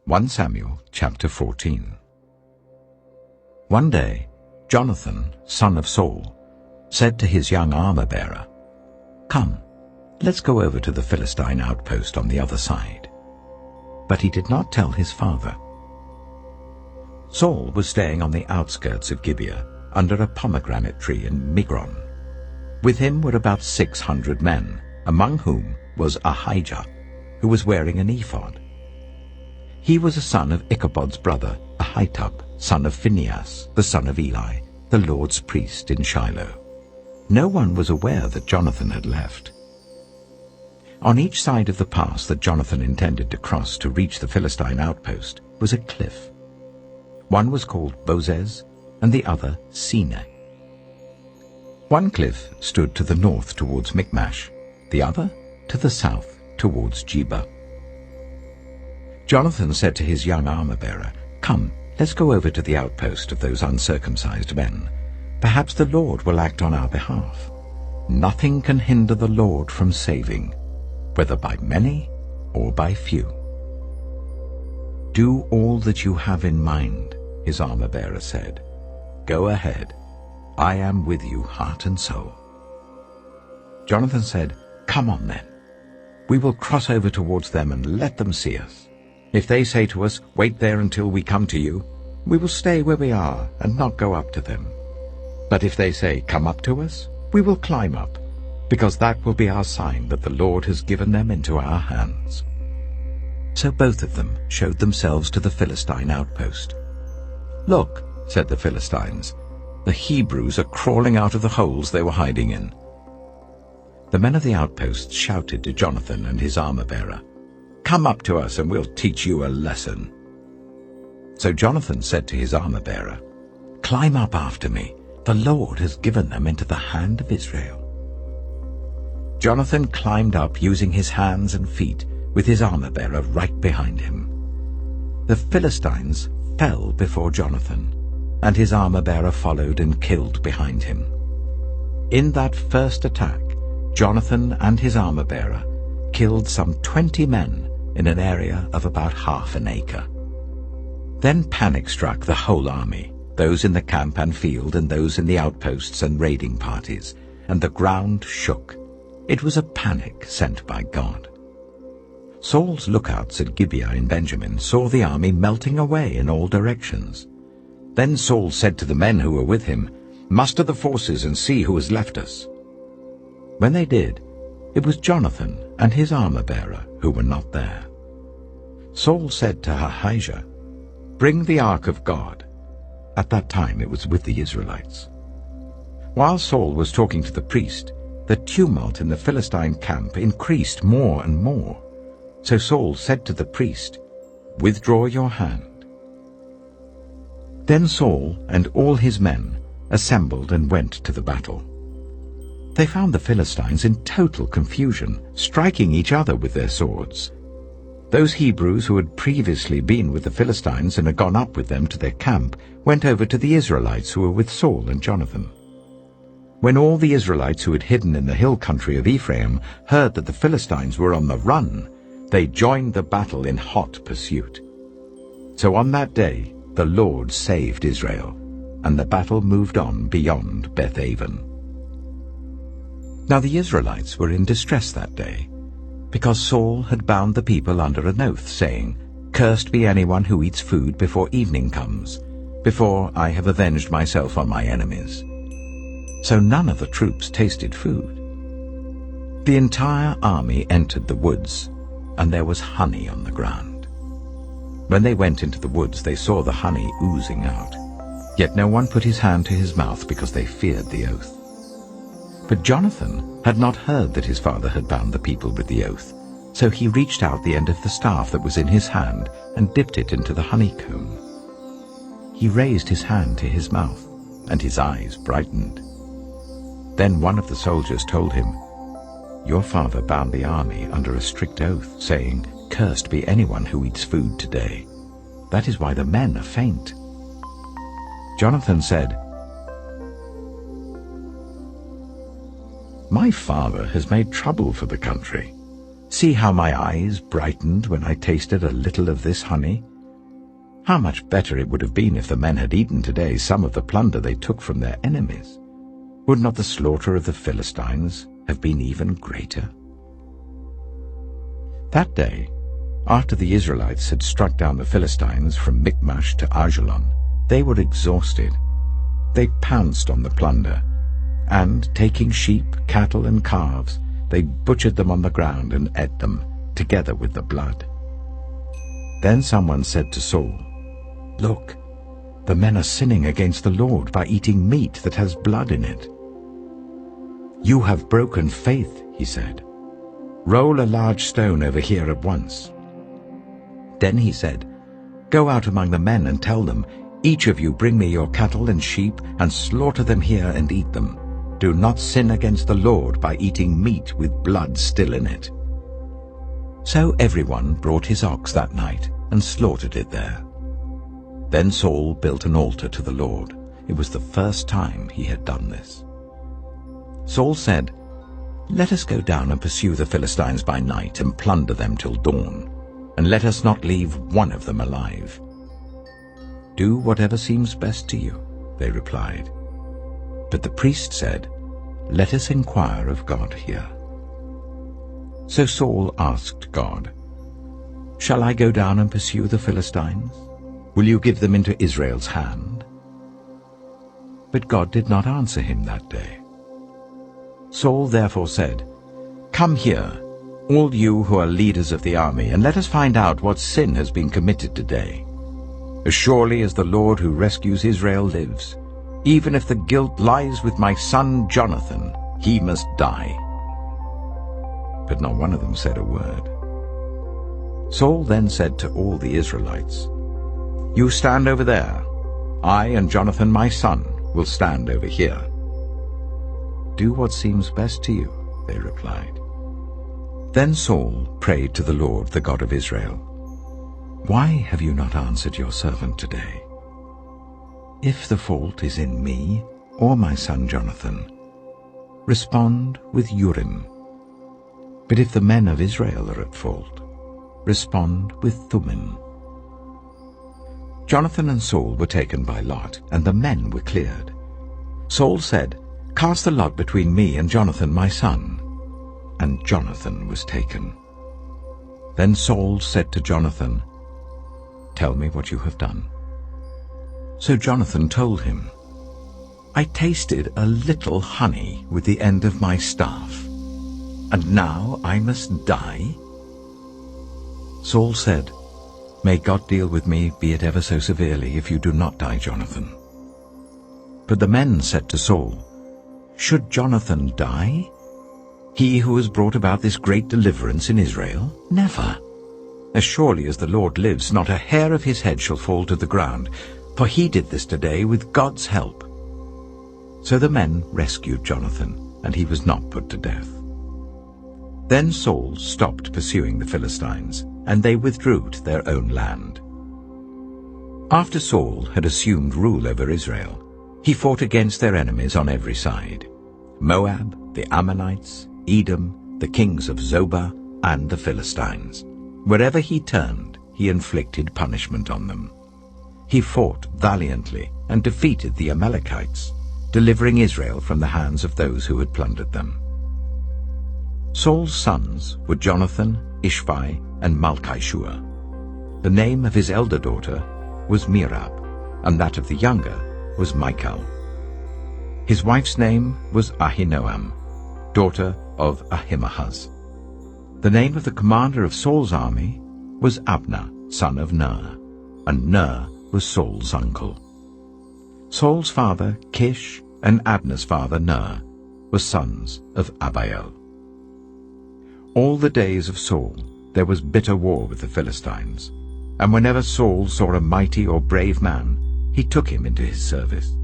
1 Samuel chapter 14. One day, Jonathan, son of Saul, said to his young armor-bearer, "Come, let's go over to the Philistine outpost on the other side." But he did not tell his father. Saul was staying on the outskirts of Gibeah, under a pomegranate tree in Migron. With him were about 600 men, among whom was Ahijah, who was wearing an ephod. He was a son of Ichabod's brother, Ahitub, son of Phinehas, the son of Eli, the Lord's priest in Shiloh. No one was aware that Jonathan had left. On each side of the pass that Jonathan intended to cross to reach the Philistine outpost was a cliff. One was called Bozez, and the other Seneh. One cliff stood to the north towards Michmash, the other to the south towards Geba. Jonathan said to his young armor-bearer, "Come, let's go over to the outpost of those uncircumcised men. Perhaps the Lord will act on our behalf. Nothing can hinder the Lord from saving, whether by many or by few." "Do all that you have in mind," his armor-bearer said. "Go ahead. I am with you, heart and soul." Jonathan said, "Come on then. We will cross over towards them and let them see us. If they say to us, 'Wait there until we come to you,' we will stay where we are and not go up to them. But if they say, 'Come up to us,' we will climb up, because that will be our sign that the Lord has given them into our hands." So both of them showed themselves to the Philistine outpost. "Look," said the Philistines, "the Hebrews are crawling out of the holes they were hiding in." The men of the outpost shouted to Jonathan and his armor-bearer, "Come up to us and we'll teach you a lesson." So Jonathan said to his armor-bearer, "Climb up after me. The Lord has given them into the hand of Israel." Jonathan climbed up using his hands and feet, with his armor-bearer right behind him. The Philistines fell before Jonathan, and his armor-bearer followed and killed behind him. In that first attack, Jonathan and his armor-bearer killed some 20 men in an area of about half an acre. Then panic struck the whole army, those in the camp and field and those in the outposts and raiding parties, and the ground shook. It was a panic sent by God. Saul's lookouts at Gibeah in Benjamin saw the army melting away in all directions. Then Saul said to the men who were with him, "Muster the forces and see who has left us." When they did, it was Jonathan and his armor-bearer who were not there. Saul said to Ahijah, "Bring the ark of God." At that time it was with the Israelites. While Saul was talking to the priest, the tumult in the Philistine camp increased more and more. So Saul said to the priest, "Withdraw your hand." Then Saul and all his men assembled and went to the battle. They found the Philistines in total confusion, striking each other with their swords. Those Hebrews who had previously been with the Philistines and had gone up with them to their camp went over to the Israelites who were with Saul and Jonathan. When all the Israelites who had hidden in the hill country of Ephraim heard that the Philistines were on the run, they joined the battle in hot pursuit. So on that day the Lord saved Israel, and the battle moved on beyond Beth-aven. Now the Israelites were in distress that day, because Saul had bound the people under an oath, saying, "Cursed be anyone who eats food before evening comes, before I have avenged myself on my enemies." So none of the troops tasted food. The entire army entered the woods, and there was honey on the ground. When they went into the woods, they saw the honey oozing out. Yet no one put his hand to his mouth because they feared the oath. But Jonathan had not heard that his father had bound the people with the oath, so he reached out the end of the staff that was in his hand and dipped it into the honeycomb. He raised his hand to his mouth, and his eyes brightened. Then one of the soldiers told him, "Your father bound the army under a strict oath, saying, 'Cursed be anyone who eats food today.' That is why the men are faint." Jonathan said, "My father has made trouble for the country. See how my eyes brightened when I tasted a little of this honey. How much better it would have been if the men had eaten today some of the plunder they took from their enemies. Would not the slaughter of the Philistines have been even greater? That day, after the Israelites had struck down the Philistines from Michmash to Ajalon, they were exhausted. They pounced on the plunder, and, taking sheep, cattle, and calves, they butchered them on the ground and ate them, together with the blood. Then someone said to Saul, "Look, the men are sinning against the Lord by eating meat that has blood in it." "You have broken faith," he said. "Roll a large stone over here at once." Then he said, "Go out among the men and tell them, 'Each of you bring me your cattle and sheep, and slaughter them here and eat them. Do not sin against the Lord by eating meat with blood still in it.'" So everyone brought his ox that night and slaughtered it there. Then Saul built an altar to the Lord. It was the first time he had done this. Saul said, "Let us go down and pursue the Philistines by night and plunder them till dawn, and let us not leave one of them alive." "Do whatever seems best to you," they replied. But the priest said, "Let us inquire of God here." So Saul asked God, "Shall I go down and pursue the Philistines? Will you give them into Israel's hand?" But God did not answer him that day. Saul therefore said, "Come here, all you who are leaders of the army, and let us find out what sin has been committed today. As surely as the Lord who rescues Israel lives, even if the guilt lies with my son Jonathan, he must die." But not one of them said a word. Saul then said to all the Israelites, "You stand over there. I and Jonathan my son will stand over here." "Do what seems best to you," they replied. Then Saul prayed to the Lord, the God of Israel, "Why have you not answered your servant today? If the fault is in me or my son Jonathan, respond with Urim. But if the men of Israel are at fault, respond with Thummim." Jonathan and Saul were taken by lot, and the men were cleared. Saul said, "Cast the lot between me and Jonathan my son." And Jonathan was taken. Then Saul said to Jonathan, "Tell me what you have done." So Jonathan told him, "I tasted a little honey with the end of my staff, and now I must die?" Saul said, "May God deal with me, be it ever so severely, if you do not die, Jonathan." But the men said to Saul, "Should Jonathan die? He who has brought about this great deliverance in Israel? Never. As surely as the Lord lives, not a hair of his head shall fall to the ground, for he did this today with God's help." So the men rescued Jonathan, and he was not put to death. Then Saul stopped pursuing the Philistines, and they withdrew to their own land. After Saul had assumed rule over Israel, he fought against their enemies on every side: Moab, the Ammonites, Edom, the kings of Zobah, and the Philistines. Wherever he turned, he inflicted punishment on them. He fought valiantly and defeated the Amalekites, delivering Israel from the hands of those who had plundered them. Saul's sons were Jonathan, Ishvi, and Malchishua. The name of his elder daughter was Merab, and that of the younger was Michal. His wife's name was Ahinoam, daughter of Ahimaaz. The name of the commander of Saul's army was Abner, son of Ner, and Ner was Saul's uncle. Saul's father, Kish, and Abner's father, Ner, were sons of Abiel. All the days of Saul there was bitter war with the Philistines, and whenever Saul saw a mighty or brave man, he took him into his service.